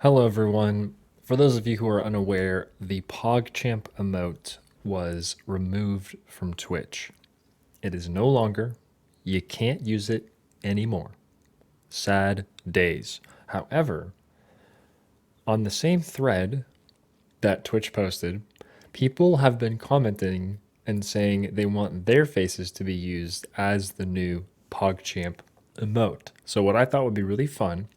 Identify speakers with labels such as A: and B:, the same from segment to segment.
A: Hello, everyone. For those of you who are unaware, the PogChamp emote was removed from Twitch. It is no longer. You can't use it anymore. Sad days. However, on the same thread that Twitch posted, people have been commenting and saying they want their faces to be used as the new PogChamp emote. So, what I thought would be really fun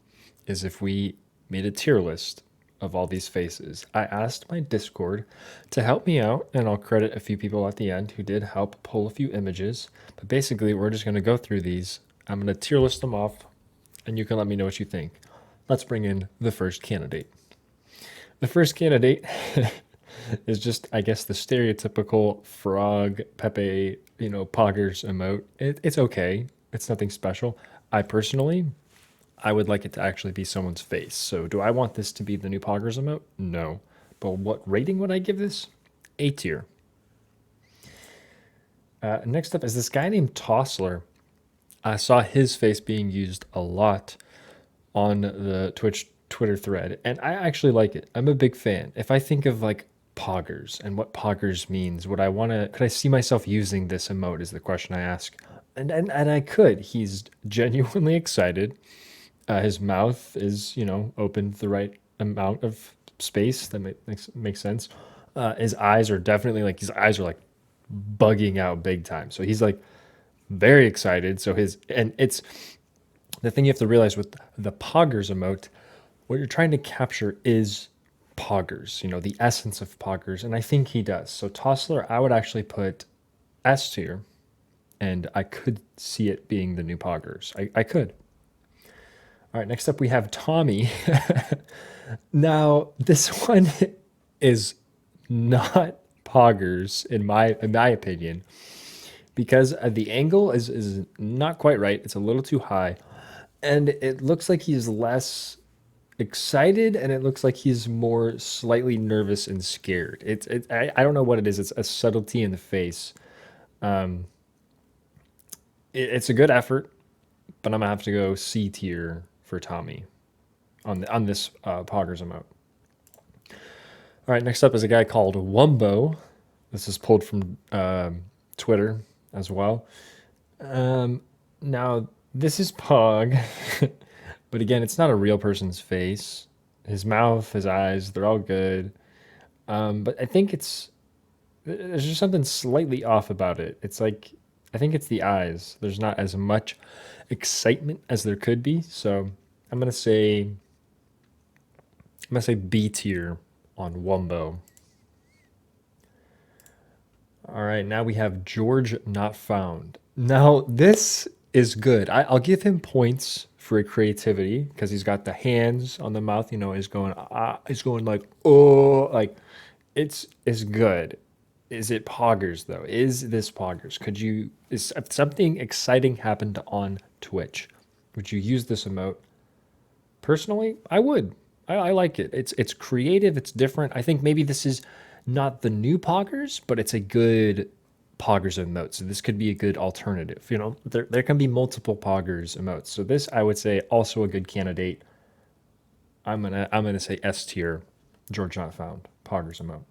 A: is if we made a tier list of all these faces. I asked my Discord to help me out, and I'll credit a few people at the end who did help pull a few images. But basically, we're just going to go through these. I'm going to tier list them off, and you can let me know what you think. Let's bring in the first candidate. The first candidate is just, I guess, the stereotypical frog, Pepe, poggers emote. It's okay. It's nothing special. I would like it to actually be someone's face. So do I want this to be the new poggers emote? No. But what rating would I give this? A tier. Next up is this guy named Tossler. I saw his face being used a lot on the Twitter thread, and I actually like it. I'm a big fan. If I think of like poggers and what poggers means, could I see myself using this emote is the question I ask. And I could. He's genuinely excited. His mouth is, open the right amount of space. That makes sense. His eyes are definitely like bugging out big time. So he's like very excited. It's the thing you have to realize with the poggers emote, what you're trying to capture is poggers, the essence of poggers. And I think he does. So Tossler, I would actually put S tier, and I could see it being the new poggers. I could. All right, next up we have Tommy. Now, this one is not poggers in my opinion because the angle is not quite right. It's a little too high, and it looks like he's less excited, and it looks like he's more slightly nervous and scared. I don't know what it is. It's a subtlety in the face. Um, it's a good effort, but I'm gonna have to go C tier for Tommy on this Poggers emote. All right, next up is a guy called Wumbo. This is pulled from Twitter as well. Now this is Pog, but again, it's not a real person's face. His mouth, his eyes, they're all good. But I think there's just something slightly off about it. It's like I think it's the eyes. There's not as much excitement as there could be. So I'm gonna say I'm gonna say B tier on Wumbo. All right, now we have George Not Found. Now this is good. I'll give him points for creativity because he's got the hands on the mouth. He's going like oh, like it's good. Is it poggers though? Is this poggers? Is if something exciting happened on Twitch, would you use this emote? Personally, I would. I like it. It's creative. It's different. I think maybe this is not the new poggers, but it's a good poggers emote. So this could be a good alternative. There can be multiple poggers emotes. So this I would say also a good candidate. I'm gonna say S tier. George Not Found poggers emote.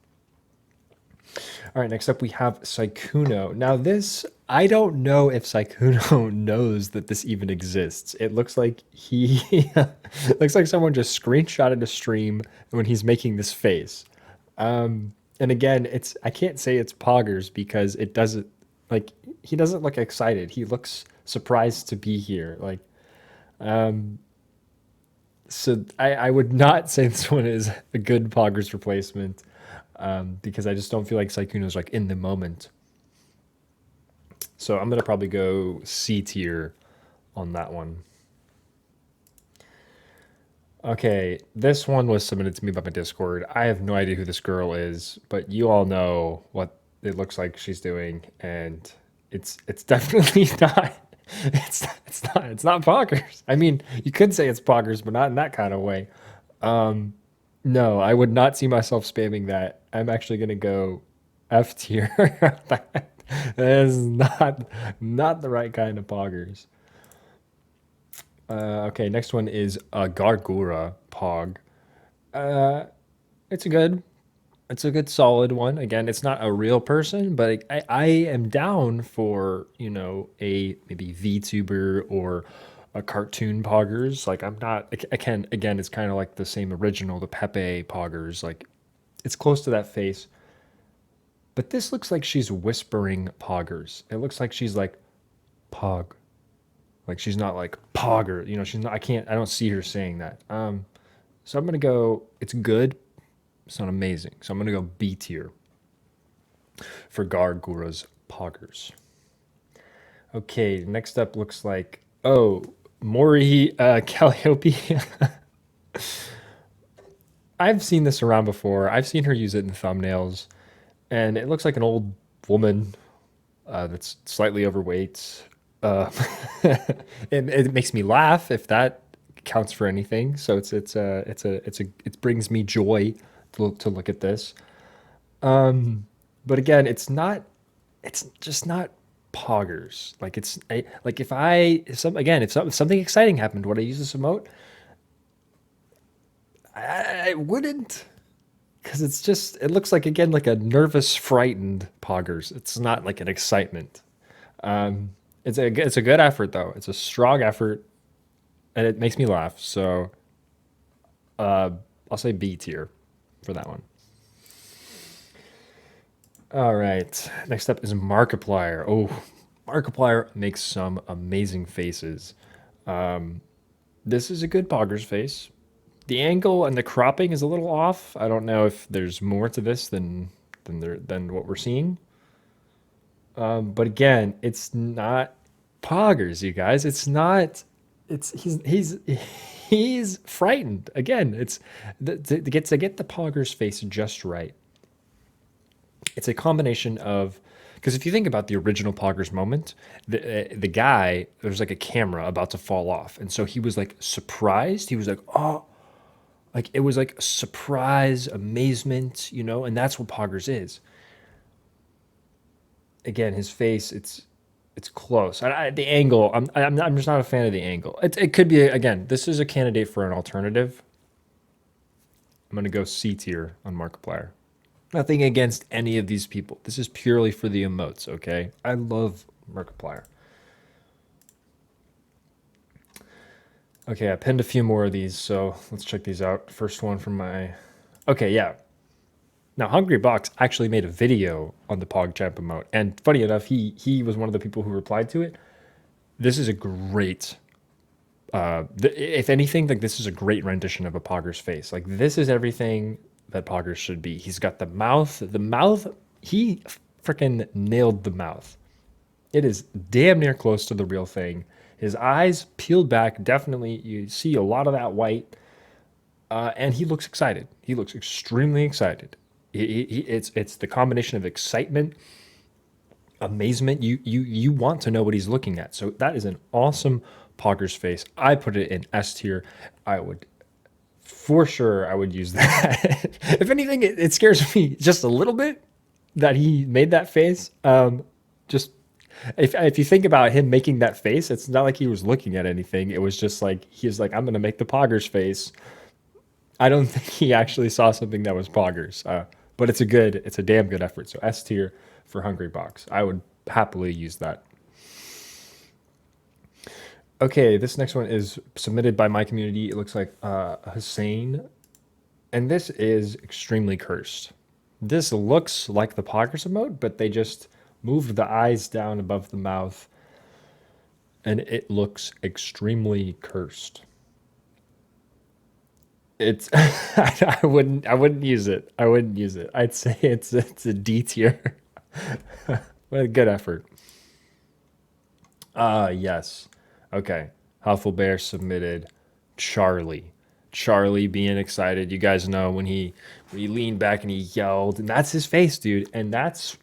A: All right, next up we have Sykunno. Now this, I don't know if Sykunno knows that this even exists. It looks like he looks like someone just screenshotted a stream when he's making this face. And again, I can't say it's poggers because it doesn't like he doesn't look excited. He looks surprised to be here. So I would not say this one is a good poggers replacement because I just don't feel like Sykunno's like in the moment. So I'm gonna probably go C tier on that one. Okay, this one was submitted to me by my Discord. I have no idea who this girl is, but you all know what it looks like she's doing, and it's definitely not. It's not poggers. I mean, you could say it's poggers, but not in that kind of way. No, I would not see myself spamming that. I'm actually gonna go F tier. That is not the right kind of poggers. Okay, next one is Gargura Pog. Uh, it's a good, it's a good solid one. Again, it's not a real person, but I am down for, a maybe VTuber or a cartoon poggers. Like I'm not, I can, again, it's kind of like the same original, the Pepe poggers. Like it's close to that face. But this looks like she's whispering poggers. It looks like she's like pog. Like she's not like pogger. She's not, I don't see her saying that. So I'm gonna go, it's good. It's not amazing. So I'm gonna go B tier for Gargura's poggers. Okay, next up looks like, oh, Mori Calliope. I've seen this around before. I've seen her use it in thumbnails, and it looks like an old woman that's slightly overweight. Uh, it makes me laugh if that counts for anything. So it brings me joy to look at this. But again, it's just not poggers. Like like if something exciting happened, would I use this emote? I wouldn't, because it looks like, again, like a nervous, frightened poggers. It's not like an excitement. It's a good effort though. It's a strong effort, and it makes me laugh. So uh, I'll say B tier for that one. All right. Next up is Markiplier. Oh, Markiplier makes some amazing faces. This is a good Poggers face. The angle and the cropping is a little off. I don't know if there's more to this than what we're seeing. But again, it's not Poggers, you guys. It's not. It's he's frightened. Again, it's to get the Poggers face just right. It's a combination of, because if you think about the original Poggers moment, the guy, there's like a camera about to fall off, and so he was like surprised. He was like, oh, like it was like surprise, amazement, and that's what Poggers is. Again, his face, it's close. The angle, I'm just not a fan of the angle. It could be, again, this is a candidate for an alternative. I'm gonna go C tier on Markiplier. Nothing against any of these people. This is purely for the emotes, okay? I love Markiplier. Okay, I pinned a few more of these, so let's check these out. First one from my... Okay, yeah. Now, Hungry Box actually made a video on the PogChamp emote, and funny enough, he was one of the people who replied to it. This is a great... if anything, like this is a great rendition of a Pogger's face. Like this is everything that Poggers should be. He's got the mouth. The mouth, he freaking nailed the mouth. It is damn near close to the real thing. His eyes peeled back. Definitely, you see a lot of that white. And he looks excited. He looks extremely excited. It's the combination of excitement, amazement. You want to know what he's looking at. So that is an awesome Poggers face. I put it in S tier. I would for sure I would use that. If anything, it scares me just a little bit that he made that face. Just if you think about him making that face, it's not like he was looking at anything. It was just like he was like, I'm gonna make the Poggers face. I don't think he actually saw something that was Poggers. But it's a damn good effort. So S tier for Hungry Box. I would happily use that. Okay, this next one is submitted by my community. It looks like Hussein, and this is extremely cursed. This looks like the Poggers emote, but they just moved the eyes down above the mouth, and it looks extremely cursed. It's I wouldn't use it. I wouldn't use it. I'd say it's a D tier. But a good effort. Yes. Okay. Huffle Bear submitted Charlie. Charlie being excited. You guys know when he leaned back and he yelled, and that's his face, dude. And that's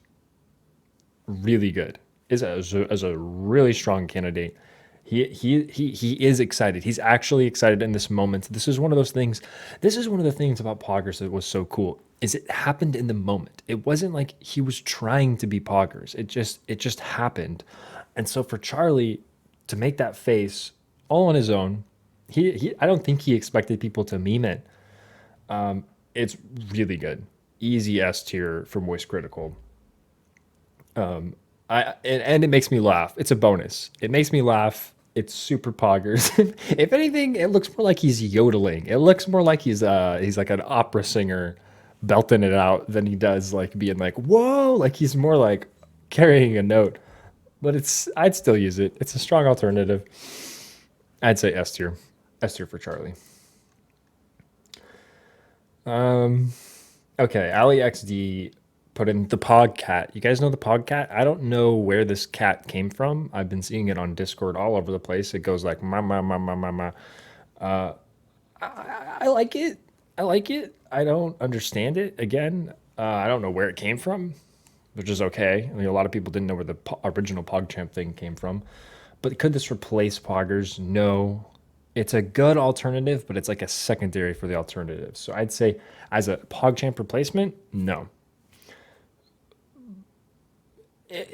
A: really good. Is a really strong candidate. He is excited. He's actually excited in this moment. This is one of those things. This is one of the things about Poggers that was so cool. Is it happened in the moment. It wasn't like he was trying to be Poggers. It just happened. And so for Charlie to make that face all on his own, he I don't think he expected people to meme it. It's really good. Easy S tier for Moist Critical. And it makes me laugh. It's a bonus. It makes me laugh. It's super poggers. If anything, it looks more like he's yodeling. It looks more like he's like an opera singer belting it out than he does like being like, whoa, like he's more like carrying a note. But I'd still use it. It's a strong alternative. I'd say S tier. S tier for Charlie. Okay, AliXD put in the Pog Cat. You guys know the Pog Cat? I don't know where this cat came from. I've been seeing it on Discord all over the place. It goes like ma ma ma ma ma ma. I like it. I like it. I don't understand it. Again, I don't know where it came from, which is okay. I mean, a lot of people didn't know where the original PogChamp thing came from. But could this replace Poggers? No. It's a good alternative, but it's like a secondary for the alternative. So I'd say as a PogChamp replacement, no.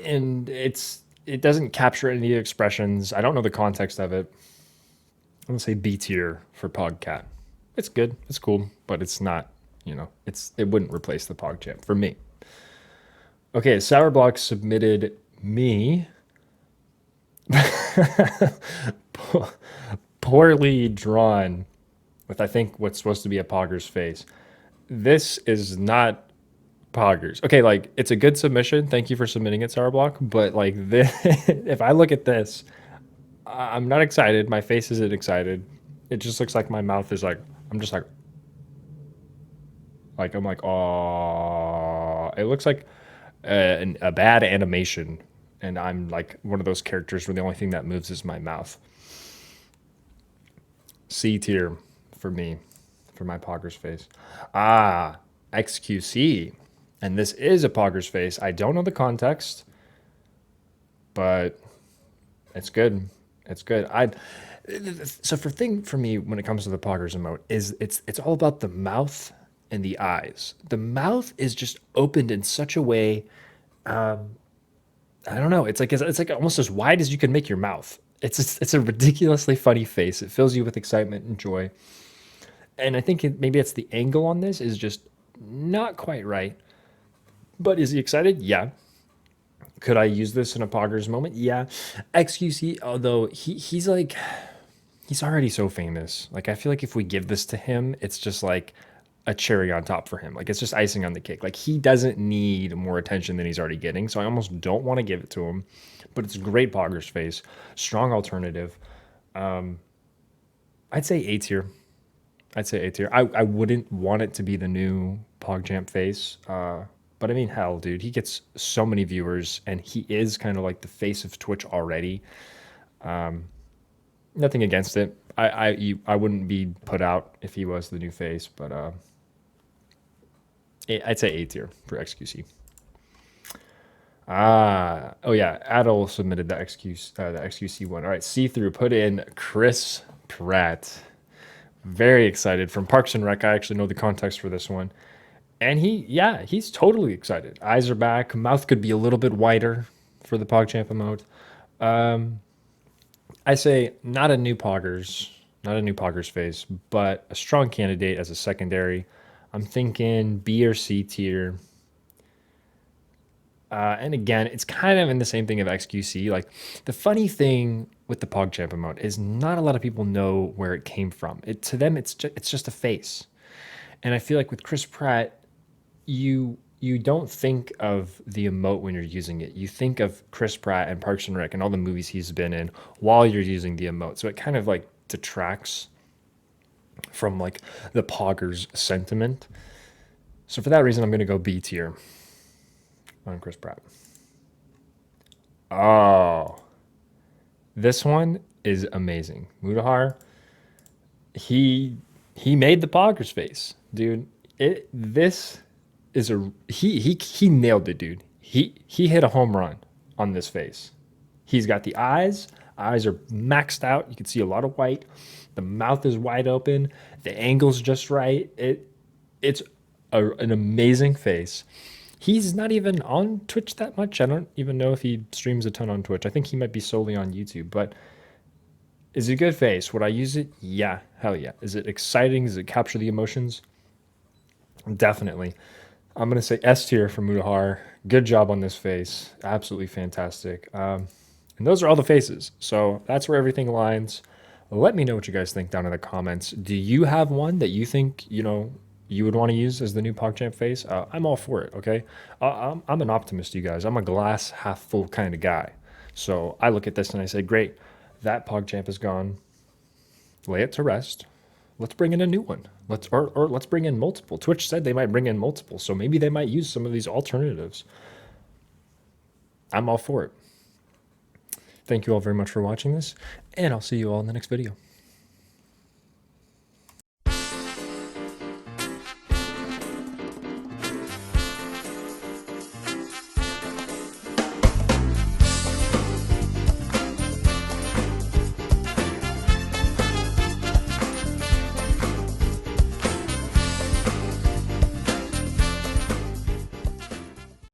A: And it doesn't capture any of the expressions. I don't know the context of it. I'm gonna say B tier for PogCat. It's good, it's cool, but it's not, it wouldn't replace the PogChamp for me. Okay, Sourblock submitted me poorly drawn with I think what's supposed to be a Pogger's face. This is not Poggers. Okay, like it's a good submission. Thank you for submitting it, Sourblock. But like this, if I look at this, I'm not excited. My face isn't excited. It just looks like my mouth is like I'm just like I'm like oh. It looks like a bad animation, and I'm like one of those characters where the only thing that moves is my mouth. C tier for me, for my Pogger's face. XQC. And this is a Pogger's face. I don't know the context, but it's good. It's good. So for me when it comes to the Poggers emote is it's all about the mouth and the eyes. The mouth is just opened in such a way. I don't know. It's like almost as wide as you can make your mouth. It's a ridiculously funny face. It fills you with excitement and joy. And I think maybe it's the angle on this is just not quite right. But is he excited? Yeah. Could I use this in a Poggers moment? Yeah. XQC, although he's already so famous. Like I feel like if we give this to him, it's just like a cherry on top for him. Like it's just icing on the cake. Like he doesn't need more attention than he's already getting. So I almost don't want to give it to him. But it's a great Poggers face. Strong alternative. I'd say A tier. I'd say A tier. I wouldn't want it to be the new PogChamp face. But I mean, hell, dude, he gets so many viewers, and he is kind of like the face of Twitch already. Nothing against it. I wouldn't be put out if he was the new face, but I'd say A tier for XQC. Oh yeah, Adel submitted the XQC one. All right, see through put in Chris Pratt. Very excited from Parks and Rec. I actually know the context for this one. And he's totally excited. Eyes are back. Mouth could be a little bit wider for the PogChamp emote. I say not a new Poggers face, but a strong candidate as a secondary. I'm thinking B or C tier. And again, it's kind of in the same thing of XQC. Like the funny thing with the PogChamp emote is not a lot of people know where it came from. To them, it's just a face. And I feel like with Chris Pratt, you don't think of the emote when you're using it. You think of Chris Pratt and Parks and Rec and all the movies he's been in while you're using the emote. So it kind of like detracts from like the Poggers sentiment. So for that reason, I'm going to go B tier on Chris Pratt. Oh, this one is amazing. Mudahar, he made the Poggers face, dude. This is he nailed it, dude. He hit a home run on this face. He's got the eyes. Eyes are maxed out. You can see a lot of white. The mouth is wide open. The angle's just right. It's an amazing face. He's not even on Twitch that much. I don't even know if he streams a ton on Twitch. I think he might be solely on YouTube. But is it a good face? Would I use it? Yeah. Hell yeah. Is it exciting? Does it capture the emotions? Definitely. I'm going to say S tier for Mutahar. Good job on this face. Absolutely fantastic. And those are all the faces. So that's where everything aligns. Let me know what you guys think down in the comments. Do you have one that you think, you would want to use as the new PogChamp face? I'm all for it, okay? I'm an optimist, you guys. I'm a glass half full kind of guy. So I look at this and I say, great, that PogChamp is gone. Lay it to rest. Let's bring in a new one. Or let's bring in multiple. Twitch said they might bring in multiple, so maybe they might use some of these alternatives. I'm all for it. Thank you all very much for watching this, and I'll see you all in the next video.